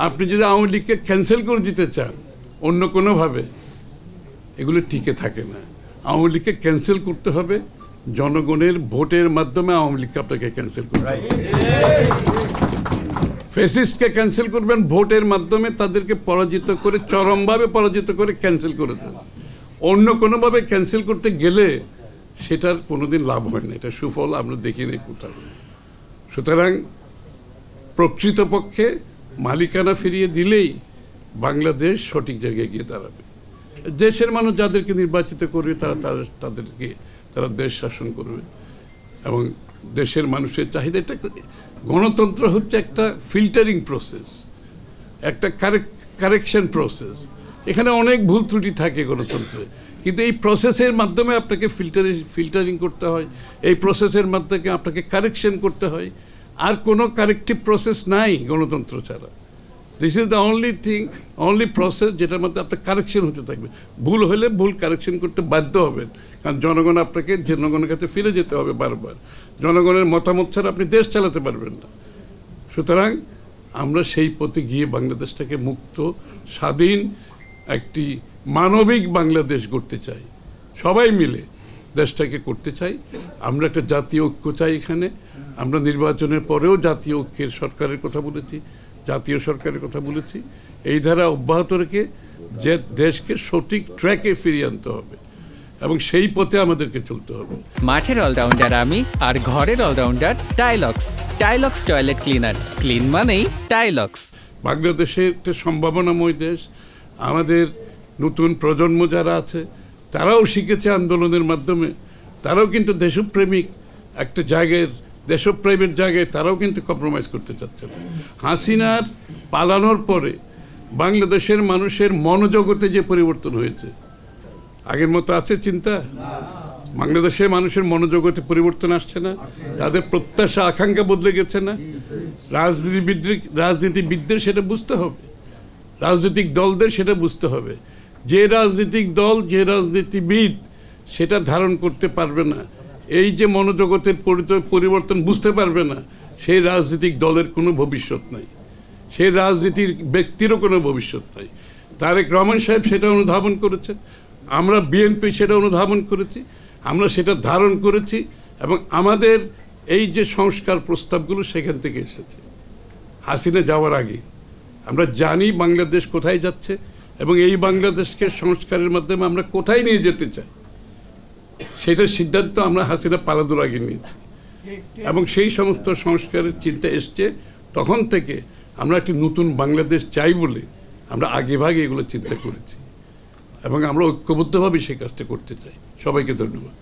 আপনি যদি আওয়ামী লীগকে ক্যান্সেল করে দিতে চান অন্য কোনোভাবে, এগুলো টিকে থাকে না। আওয়ামী লীগকে ক্যান্সেল করতে হবে, জনগণের ভোটের মাধ্যমে আওয়ামী লীগকে আপনাকে ক্যান্সেল করতে হবে। ফ্যাসিস্টকে ক্যান্সেল করবেন ভোটের মাধ্যমে, তাদেরকে পরাজিত করে, চরমভাবে পরাজিত করে ক্যান্সেল করে দেন। অন্য কোনোভাবে ক্যান্সেল করতে গেলে সেটার কোনোদিন লাভ হয় না, এটা সুফল আমরা দেখি নাই কোথাও। সুতরাং প্রকৃতপক্ষে মালিকানা ফিরিয়ে দিলেই বাংলাদেশ সঠিক জায়গায় গিয়ে দাঁড়াবে। দেশের মানুষ যাদেরকে নির্বাচিত করবে তারা দেশ শাসন করবে এবং দেশের মানুষের চাহিদা। এটা গণতন্ত্র হচ্ছে একটা ফিল্টারিং প্রসেস, একটা কারেকশন প্রসেস। এখানে অনেক ভুল ত্রুটি থাকে গণতন্ত্রে, কিন্তু এই প্রসেসের মাধ্যমে আপনাকে ফিল্টারিং করতে হয়, এই প্রসেসের মাধ্যমে আপনাকে কারেকশন করতে হয়। আর কোনো কারেক্টিভ প্রসেস নাই গণতন্ত্র ছাড়া। This is the only process যেটার মধ্যে আপনার কারেকশন হতে থাকবে। ভুল হলে ভুল কারেকশন করতে বাধ্য হবেন, কারণ জনগণের কাছে ফিরে যেতে হবে বারবার। জনগণের মতামত ছাড়া আপনি দেশ চালাতে পারবেন না। সুতরাং আমরা সেই পথে গিয়ে বাংলাদেশটাকে মুক্ত, স্বাধীন, একটি মানবিক বাংলাদেশ গড়তে চাই। সবাই মিলে দেশটাকে করতে চাই। আমরা একটা জাতীয় ঐক্য চাই এখানে। আমরা নির্বাচনের পরেও জাতীয় ঐক্যের সরকারের কথা বলেছি, জাতীয় সরকারের কথা বলেছি। এই ধারা অব্যাহত রেখে যে দেশকে সঠিক ট্র্যাকে ফিরিয়ে আনতে হবে এবং সেই পথে আমাদেরকে চলতে হবে। মাঠের অলরাউন্ডার আমি, আর ঘরের allrounder Tylox. Tylox toilet cleaner, clean মানেই টাইলক্স। বাংলাদেশে একটা সম্ভাবনাময় দেশ। আমাদের নতুন প্রজন্ম যারা আছে তারাও শিখেছে আন্দোলনের মাধ্যমে, তারাও কিন্তু দেশপ্রেমিক একটা জায়গায়, দেশপ্রেমের জায়গায় তারাও কিন্তু কম্প্রোমাইজ করতে চাচ্ছে না। হাসিনার পালানোর পরে বাংলাদেশের মানুষের মনোজগতে যে পরিবর্তন হয়েছে, আগের মতো আছে চিন্তা? বাংলাদেশের মানুষের মনোজগতে পরিবর্তন আসছে না, তাদের প্রত্যাশা আকাঙ্ক্ষা বদলে গেছে না। রাজনীতিবিদদের সেটা বুঝতে হবে, রাজনৈতিক দলদের সেটা বুঝতে হবে। যে রাজনৈতিক দল, যে রাজনীতিবিদ সেটা ধারণ করতে পারবে না, এই যে মনোজগতের পরিবর্তন বুঝতে পারবে না, সেই রাজনৈতিক দলের কোনো ভবিষ্যৎ নাই, সেই রাজনীতির ব্যক্তিরও কোনো ভবিষ্যৎ নাই। তারেক রহমান সাহেব সেটা অনুধাবন করেছেন, আমরা বিএনপি সেটা অনুধাবন করেছি, আমরা সেটা ধারণ করেছি এবং আমাদের এই যে সংস্কার প্রস্তাবগুলো সেখান থেকে এসেছে। হাসিনা যাওয়ার আগে আমরা জানি বাংলাদেশ কোথায় যাচ্ছে এবং এই বাংলাদেশকে সংস্কারের মাধ্যমে আমরা কোথায় নিয়ে যেতে চাই, সেটার সিদ্ধান্ত আমরা হাসিনা পালানোর আগে নিয়েছি এবং সেই সমস্ত সংস্কারের চিন্তা এসছে। তখন থেকে আমরা একটি নতুন বাংলাদেশ চাই বলে আমরা আগেভাগে এগুলো চিন্তা করেছি এবং আমরা ঐক্যবদ্ধভাবে সেই কাজটা করতে চাই। সবাইকে ধন্যবাদ।